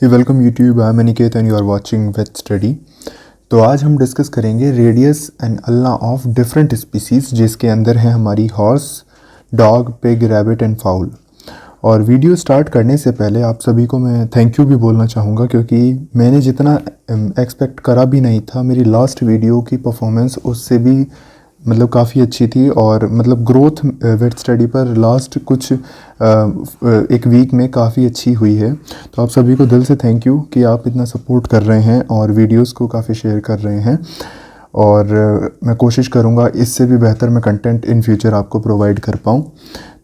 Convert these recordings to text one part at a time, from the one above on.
Welcome YouTube, I am Aniket and you are watching vet study. तो आज हम discuss करेंगे radius and ulna of different species, जिसके अंदर है हमारी horse, dog, pig, rabbit and fowl. और वीडियो स्टार्ट करने से पहले आप सभी को मैं थैंक यू भी बोलना चाहूँगा, क्योंकि मैंने जितना एक्सपेक्ट करा भी नहीं था। मेरी लास्ट वीडियो की परफॉर्मेंस उससे भी मतलब काफ़ी अच्छी थी, और मतलब ग्रोथ वेट स्टडी पर लास्ट कुछ एक वीक में काफ़ी अच्छी हुई है। तो आप सभी को दिल से थैंक यू कि आप इतना सपोर्ट कर रहे हैं और वीडियोस को काफ़ी शेयर कर रहे हैं। और मैं कोशिश करूँगा इससे भी बेहतर मैं कंटेंट इन फ्यूचर आपको प्रोवाइड कर पाऊँ,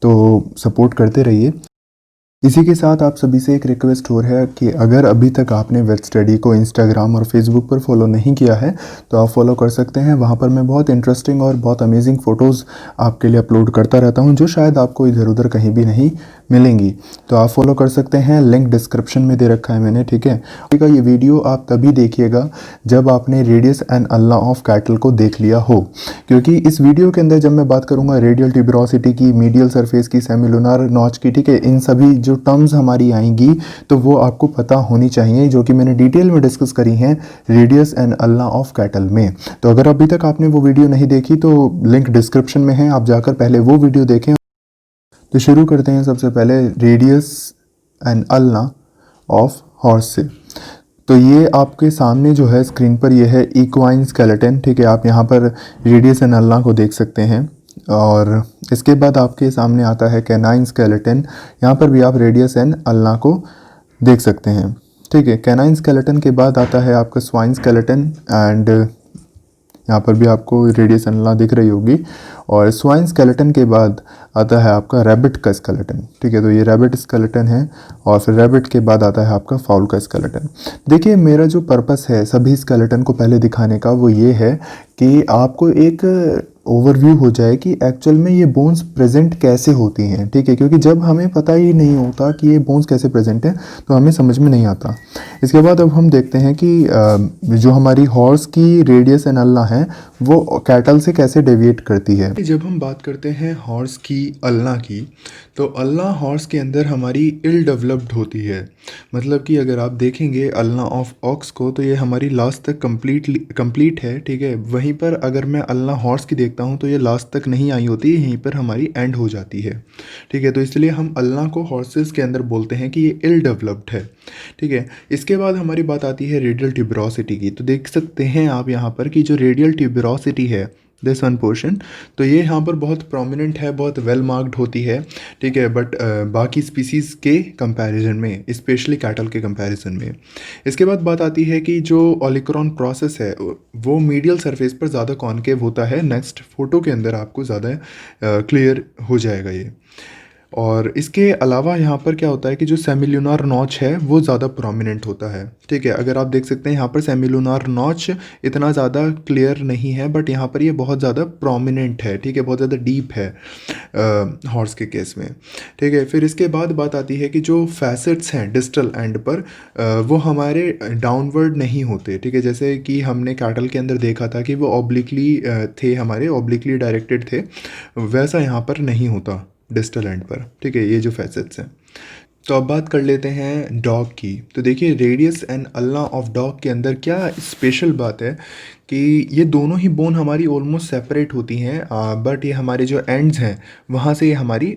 तो सपोर्ट करते रहिए। इसी के साथ आप सभी से एक रिक्वेस्ट हो रहा है कि अगर अभी तक आपने वेट स्टडी को इंस्टाग्राम और फेसबुक पर फॉलो नहीं किया है तो आप फॉलो कर सकते हैं। वहाँ पर मैं बहुत इंटरेस्टिंग और बहुत अमेजिंग फ़ोटोज़ आपके लिए अपलोड करता रहता हूँ, जो शायद आपको इधर उधर कहीं भी नहीं मिलेंगी। तो आप फॉलो कर सकते हैं, लिंक डिस्क्रिप्शन में दे रखा है मैंने, ठीक है। ये वीडियो आप तभी देखिएगा जब आपने radius and ulna of cattle को देख लिया हो, क्योंकि इस वीडियो के अंदर जब मैं बात करूँगा रेडियल ट्यूबरोसिटी की, मीडियल सरफेस की, सेमिलुनार नॉच की, ठीक है, इन सभी जो टर्म्स हमारी आएंगी तो वो आपको पता होनी चाहिए, जो कि मैंने डिटेल में डिस्कस करी हैं radius and ulna of cattle में। तो अगर अभी तक आपने वो वीडियो नहीं देखी तो लिंक डिस्क्रिप्शन में है, आप जाकर पहले वो वीडियो देखें। तो शुरू करते हैं सबसे पहले radius and ulna of horse से। तो ये आपके सामने जो है स्क्रीन पर ये है इक्वाइन स्केलेटन, ठीक है। आप यहाँ पर रेडियस एंड अल्ला को देख सकते हैं। और इसके बाद आपके सामने आता है कैनाइन स्केलेटन, यहाँ पर भी आप रेडियस एंड अल्ला को देख सकते हैं, ठीक है। कैनाइन स्केलेटन के बाद आता है आपका स्वाइन स्केलेटन, एंड यहाँ पर भी आपको रेडियस एंड अल्ला दिख रही होगी। और स्वाइन स्केलेटन के बाद आता है आपका रैबिट का स्केलेटन, ठीक है। तो ये रैबिट स्केलेटन है, और फिर रैबिट के बाद आता है आपका फाउल का स्केलेटन। देखिए, मेरा जो पर्पस है सभी स्केलेटन को पहले दिखाने का वो ये है कि आपको एक ओवरव्यू हो जाए कि एक्चुअल में ये बोन्स प्रेजेंट कैसे होती हैं, ठीक है। क्योंकि जब हमें पता ही नहीं होता कि ये बोन्स कैसे प्रेजेंट हैं तो हमें समझ में नहीं आता। इसके बाद अब हम देखते हैं कि जो हमारी हॉर्स की रेडियस एंड अल्ला है वो कैटल से कैसे डेविएट करती है। जब हम बात करते हैं हॉर्स की अल्ला की, तो अल्ला हॉर्स के अंदर हमारी इल डेवलप्ड होती है। मतलब कि अगर आप देखेंगे अल्ला ऑफ ऑक्स को तो ये हमारी लास्ट तक कंप्लीट है, ठीक है। वहीं पर अगर मैं अल्ला हॉर्स की देखता हूँ तो ये लास्ट तक नहीं आई होती, यहीं पर हमारी एंड हो जाती है, ठीक है। तो इसलिए हम अल्ला को हॉर्सेस के अंदर बोलते हैं कि ये इल डेवलप्ड है, ठीक है। इसके बाद हमारी बात आती है रेडियल ट्यूबरोसिटी की। तो देख सकते हैं आप यहाँ पर कि जो रेडियल ट्यूबरोसिटी है, दिस वन पोर्शन, तो ये यहाँ पर बहुत प्रोमिनेंट है, बहुत वेल मार्क्ड होती है, ठीक है। बट बाकी स्पीसीज़ के कंपैरिजन में, स्पेशली कैटल के कंपैरिजन में। इसके बाद बात आती है कि जो ओलिक्रॉन प्रोसेस है वो मीडियल सरफेस पर ज़्यादा कॉन्केव होता है। नेक्स्ट फोटो के अंदर आपको ज़्यादा क्लियर हो जाएगा ये। और इसके अलावा यहाँ पर क्या होता है कि जो सेमिलुनार नॉच है वो ज़्यादा प्रोमिनेंट होता है, ठीक है। अगर आप देख सकते हैं यहाँ पर सेमिलुनार नॉच इतना ज़्यादा क्लियर नहीं है, बट यहाँ पर ये बहुत ज़्यादा प्रोमिनेंट है, ठीक है, बहुत ज़्यादा डीप है हॉर्स के केस में, ठीक है। फिर इसके बाद बात आती है कि जो फैसेट्स हैं डिस्टल एंड पर वो हमारे डाउनवर्ड नहीं होते, ठीक है। जैसे कि हमने कैटल के अंदर देखा था कि वो ऑब्लिकली थे, हमारे ऑब्लिकली डायरेक्टेड थे, वैसा यहाँ पर नहीं होता डिस्टल एंड पर, ठीक है, ये जो फैसेट्स हैं। तो अब बात कर लेते हैं डॉग की। तो देखिए, radius and ulna of dog के अंदर क्या स्पेशल बात है कि ये दोनों ही बोन हमारी ऑलमोस्ट सेपरेट होती हैं, बट ये हमारे जो एंड्स हैं वहाँ से ये हमारी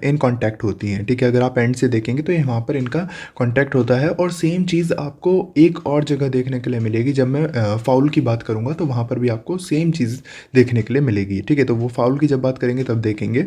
इन कांटेक्ट होती हैं, ठीक है। अगर आप एंड से देखेंगे तो यहाँ पर इनका कांटेक्ट होता है। और सेम चीज़ आपको एक और जगह देखने के लिए मिलेगी, जब मैं फाउल की बात करूँगा तो वहाँ पर भी आपको सेम चीज़ देखने के लिए मिलेगी, ठीक है। तो वो फाउल की जब बात करेंगे तब देखेंगे।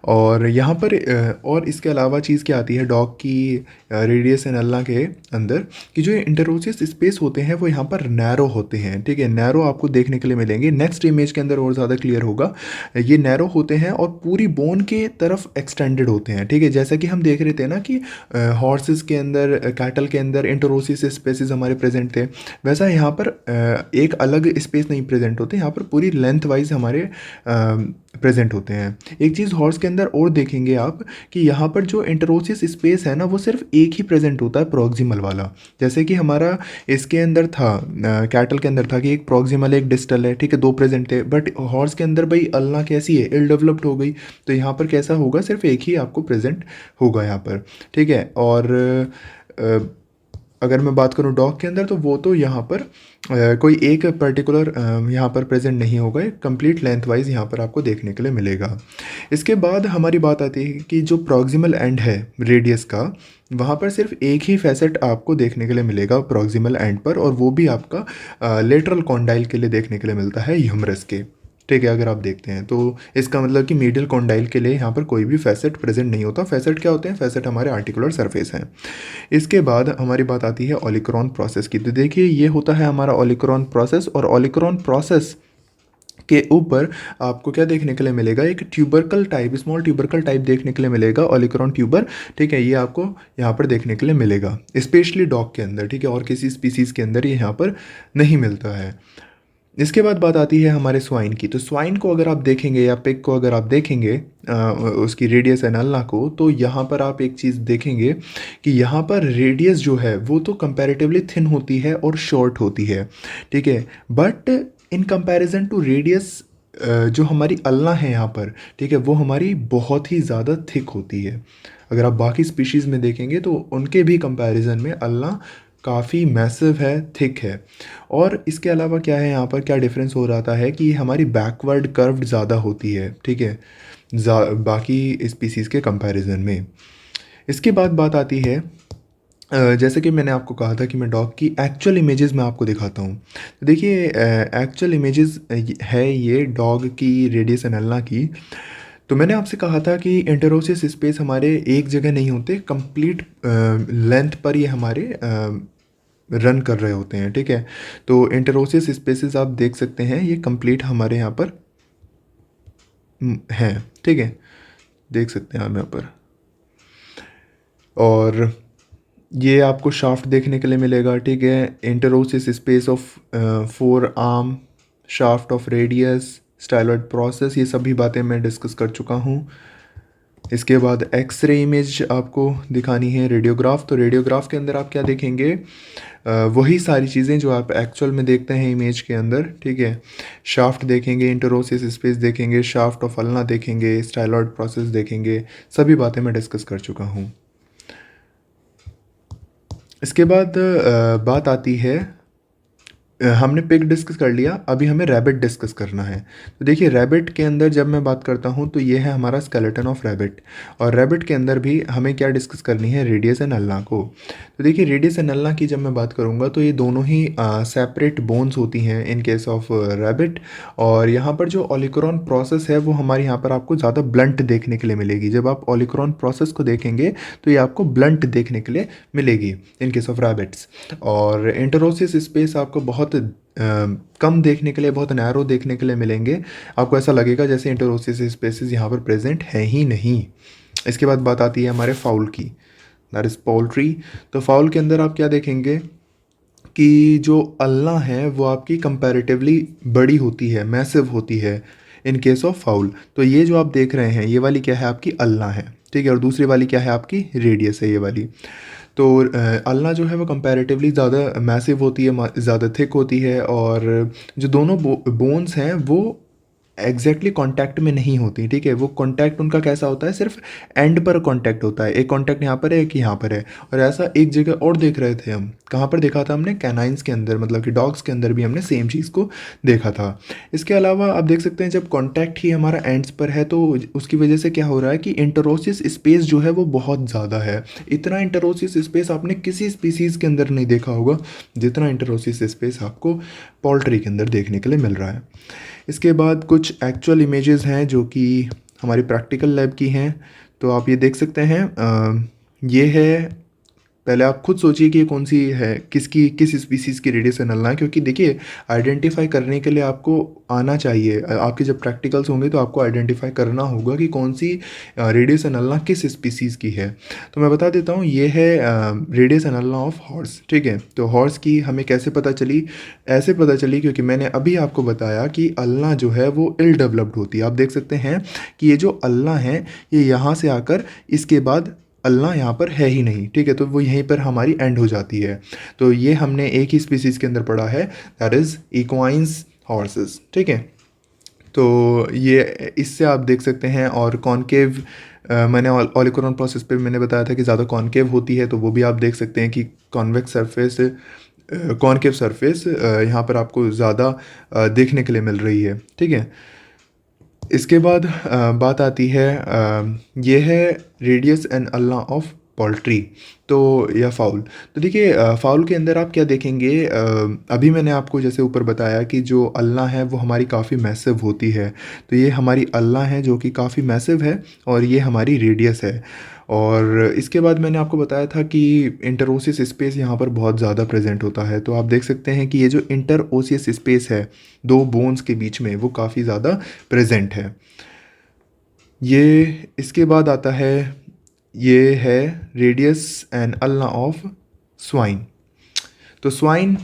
और यहाँ पर और इसके अलावा चीज़ क्या आती है डॉग की रेडियस एंड अल्ला के अंदर, कि जो इंटरोसियस स्पेस होते हैं वो यहाँ पर नैरो होते हैं, ठीक है। नैरो आपको देखने के लिए मिलेंगे, नेक्स्ट इमेज के अंदर और ज़्यादा क्लियर होगा। ये नैरो होते हैं और पूरी बोन के तरफ एक्सटेंडेड होते हैं, ठीक है। जैसा कि हम देख रहे थे ना कि हॉर्सेस के अंदर, कैटल के अंदर इंटरोसियस स्पेसेस हमारे प्रेजेंट थे, वैसा यहाँ पर एक अलग स्पेस नहीं प्रेजेंट होते, यहाँ पर पूरी लेंथ वाइज हमारे प्रेजेंट होते हैं। एक चीज़ हॉर्स के अंदर और देखेंगे आप कि यहाँ पर जो इंटरोसियस स्पेस है ना वो सिर्फ एक ही प्रेजेंट होता है, प्रॉक्सिमल वाला। जैसे कि हमारा इसके अंदर था, कैटल के अंदर था कि एक प्रॉक्सिमल एक डिस्टल है, ठीक है, दो प्रेजेंट थे। बट हॉर्स के अंदर भाई अल्लाह कैसी है, इल डेवलप्ड हो गई, तो यहाँ पर कैसा होगा, सिर्फ एक ही आपको प्रेजेंट होगा यहाँ पर, ठीक है। और अगर मैं बात करूँ डॉग के अंदर, तो वो तो यहाँ पर कोई एक पर्टिकुलर यहाँ पर प्रेजेंट नहीं होगा, एक कंप्लीट लेंथ वाइज यहाँ पर आपको देखने के लिए मिलेगा। इसके बाद हमारी बात आती है कि जो प्रॉक्सिमल एंड है रेडियस का, वहाँ पर सिर्फ एक ही फैसेट आपको देखने के लिए मिलेगा प्रॉक्सिमल एंड पर, और वो भी आपका लेटरल कॉन्डाइल के लिए देखने के लिए मिलता है ह्यूमरस के। ठीक है, अगर आप देखते हैं तो इसका मतलब कि मीडियल कॉन्डाइल के लिए यहाँ पर कोई भी फैसेट प्रेजेंट नहीं होता। फैसेट क्या होते हैं? फैसेट हमारे आर्टिकुलर सरफेस हैं। इसके बाद हमारी बात आती है ओलिक्रॉन प्रोसेस की। तो देखिए ये होता है हमारा ओलिक्रॉन प्रोसेस, और ओलिक्रॉन प्रोसेस के ऊपर आपको क्या देखने के लिए मिलेगा? एक tubercle type, small tubercle type देखने के लिए मिलेगा, ओलिक्रॉन ट्यूबर। ठीक है, ये आपको यहाँ पर देखने के लिए मिलेगा, स्पेशली डॉग के अंदर। ठीक है, और किसी स्पीसीज़ के अंदर ये यहाँ पर नहीं मिलता है। इसके बाद बात आती है हमारे स्वाइन की। तो स्वाइन को अगर आप देखेंगे या पिग को अगर आप देखेंगे उसकी रेडियस एनल्ला को, तो यहाँ पर आप एक चीज़ देखेंगे कि यहाँ पर रेडियस जो है वो तो कंपैरेटिवली थिन होती है और शॉर्ट होती है। ठीक है, but in comparison to radius जो हमारी अल्ला है यहाँ पर, ठीक है, वो हमारी बहुत ही ज़्यादा थिक होती है। अगर आप बाकी स्पीशीज़ में देखेंगे तो उनके भी कंपैरिजन में अल्ला काफ़ी मैसिव है, थिक है। और इसके अलावा क्या है, यहाँ पर क्या डिफरेंस हो जाता है कि हमारी बैकवर्ड कर्व्ड ज़्यादा होती है। ठीक है, बाकी स्पीसीज़ के कंपैरिजन में। इसके बाद बात आती है जैसे कि मैंने आपको कहा था कि मैं डॉग की एक्चुअल इमेजेस मैं आपको दिखाता हूँ। तो देखिए एक्चुअल इमेजेस है ये डॉग की रेडियस एनल्ला की। तो मैंने आपसे कहा था कि इंटरोसिस स्पेस हमारे एक जगह नहीं होते, कंप्लीट लेंथ पर ये हमारे रन कर रहे होते हैं। ठीक है, तो इंटरोसिस स्पेसेस आप देख सकते हैं, ये कंप्लीट हमारे यहाँ पर हैं। ठीक है, देख सकते हैं हम यहाँ पर, और ये आपको शाफ्ट देखने के लिए मिलेगा। ठीक है, interosseous space of 4 arm, shaft of radius, styloid process, ये सभी बातें मैं डिस्कस कर चुका हूँ। इसके बाद एक्सरे इमेज आपको दिखानी है, रेडियोग्राफ। तो रेडियोग्राफ के अंदर आप क्या देखेंगे? वही सारी चीज़ें जो आप एक्चुअल में देखते हैं इमेज के अंदर। ठीक है, शाफ्ट देखेंगे, इंटरोसिस स्पेस देखेंगे, शाफ्ट ऑफ अल्ना देखेंगे, स्टाइलॉइड प्रोसेस देखेंगे, सभी बातें मैं डिस्कस कर चुका हूँ। इसके बाद बात आती है, हमने पिग डिस्कस कर लिया, अभी हमें रैबिट डिस्कस करना है। तो देखिए रैबिट के अंदर जब मैं बात करता हूँ तो ये है हमारा स्केलेटन ऑफ रैबिट, और रैबिट के अंदर भी हमें क्या डिस्कस करनी है? रेडियस एंड अल्ना को। तो देखिए रेडियस एंड अल्ना की जब मैं बात करूँगा तो ये दोनों ही सेपरेट बोन्स होती हैं इन केस ऑफ रैबिट। और यहाँ पर जो ओलिक्रॉन प्रोसेस है वो हमारे यहाँ पर आपको ज़्यादा ब्लंट देखने के लिए मिलेगी। जब आप ओलिक्रॉन प्रोसेस को देखेंगे तो ये आपको ब्लंट देखने के लिए मिलेगी इन केस ऑफ रैबिट्स। और इंटरोसिस स्पेस आपको बहुत कम देखने के लिए, बहुत नैरो देखने के लिए मिलेंगे। आपको ऐसा लगेगा जैसे इंटरोसिस स्पेसेस यहाँ पर प्रेजेंट है ही नहीं। इसके बाद बात आती है हमारे फाउल की, दैट इज़ पोल्ट्री। तो फाउल के अंदर आप क्या देखेंगे कि जो अल्ला है वो आपकी कंपैरेटिवली बड़ी होती है, मैसिव होती है इन केस ऑफ फाउल। तो ये जो आप देख रहे हैं ये वाली क्या है? आपकी अल्ला है। ठीक है, और दूसरी वाली क्या है? आपकी रेडियस है, ये वाली। तो अल्ना जो है वो कंपैरेटिवली ज़्यादा मैसिव होती है, ज़्यादा थिक होती है, और जो दोनों बोन्स हैं वो एग्जैक्टली कांटेक्ट में नहीं होती। ठीक है, वो कांटेक्ट उनका कैसा होता है? सिर्फ एंड पर कांटेक्ट होता है, एक कांटेक्ट यहाँ पर है, एक यहाँ पर है। और ऐसा एक जगह और देख रहे थे हम, कहाँ पर देखा था हमने? कैनाइंस के अंदर, मतलब कि डॉग्स के अंदर भी हमने सेम चीज़ को देखा था। इसके अलावा आप देख सकते हैं जब कांटेक्ट ही हमारा एंड्स पर है तो उसकी वजह से क्या हो रहा है कि इंटरोसिस स्पेस जो है वो बहुत ज़्यादा है। इतना इंटरोसिस स्पेस आपने किसी स्पीसीज़ के अंदर नहीं देखा होगा जितना इंटरोसिस स्पेस आपको पोल्ट्री के अंदर देखने के लिए मिल रहा है। इसके बाद कुछ एक्चुअल इमेजेस हैं जो कि हमारी प्रैक्टिकल लैब की हैं। तो आप ये देख सकते हैं, ये है, पहले आप खुद सोचिए कि ये कौन सी है, किस स्पीसीज़ की रेडियस एनल्ला है। क्योंकि देखिए आइडेंटिफाई करने के लिए आपको आना चाहिए, आपके जब प्रैक्टिकल्स होंगे तो आपको आइडेंटिफाई करना होगा कि कौन सी रेडियस एनल्ला किस स्पीसीज़ की है। तो मैं बता देता हूँ, ये है रेडियस एनल्ला ऑफ हॉर्स। ठीक है, तो हॉर्स की हमें कैसे पता चली? ऐसे पता चली क्योंकि मैंने अभी आपको बताया कि अल्ला जो है वो इल डेवलप्ड होती है। आप देख सकते हैं कि ये जो अल्ला है ये यहाँ से आकर इसके बाद अल्लाह यहाँ पर है ही नहीं। ठीक है, तो वो यहीं पर हमारी एंड हो जाती है। तो ये हमने एक ही स्पीसीज़ के अंदर पढ़ा है, दैट इज़ इक्वाइंस हॉर्सेस। ठीक है, तो ये इससे आप देख सकते हैं। और कॉनकेव मैंने ओलिकोरॉन प्रोसेस पे मैंने बताया था कि ज़्यादा कॉनकेव होती है, तो वो भी आप देख सकते हैं कि कॉन्वेक्स सरफेस कॉनकेव सरफेस यहाँ पर आपको ज़्यादा देखने के लिए मिल रही है। ठीक है, इसके बाद बात आती है ये है radius and ulna of poultry, तो या फाउल। तो देखिए फाउल के अंदर आप क्या देखेंगे, अभी मैंने आपको जैसे ऊपर बताया कि जो अल्लाह है वो हमारी काफ़ी मैसिव होती है। तो ये हमारी अल्लाह है जो कि काफ़ी मैसिव है, और ये हमारी रेडियस है। और इसके बाद मैंने आपको बताया था कि इंटरओसियस स्पेस यहाँ पर बहुत ज़्यादा प्रेजेंट होता है। तो आप देख सकते हैं कि ये जो इंटरओसियस स्पेस है दो बोन्स के बीच में, वो काफ़ी ज़्यादा प्रेजेंट है। ये इसके बाद आता है, ये है radius and ulna of swine. तो स्वाइन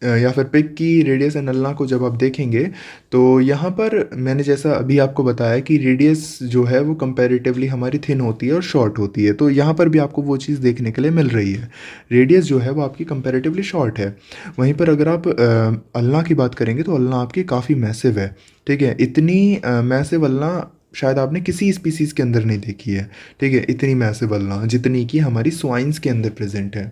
या फिर पिग की रेडियस एंड अल्ना को जब आप देखेंगे, तो यहाँ पर मैंने जैसा अभी आपको बताया कि रेडियस जो है वो कंपैरेटिवली हमारी थिन होती है और शॉर्ट होती है। तो यहाँ पर भी आपको वो चीज़ देखने के लिए मिल रही है, रेडियस जो है वो आपकी कंपैरेटिवली शॉर्ट है। वहीं पर अगर आप अल्ना की बात करेंगे तो अल्ना आपकी काफ़ी मैसिव है। ठीक है, इतनी मैसिव अल्ना शायद आपने किसी स्पीसीज़ के अंदर नहीं देखी है। ठीक है, इतनी मैसिव अल्ना जितनी कि हमारी स्वाइन्स के अंदर प्रेजेंट है।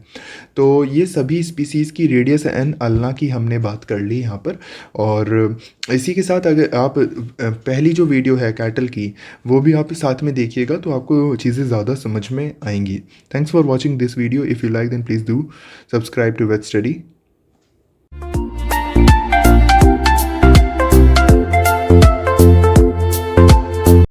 तो ये सभी स्पीसीज़ की रेडियस एंड अल्ना की हमने बात कर ली यहाँ पर। और इसी के साथ अगर आप पहली जो वीडियो है कैटल की, वो भी आप साथ में देखिएगा तो आपको चीज़ें ज़्यादा समझ में आएंगी। Thanks for watching this video. If you like then please do subscribe to vet study.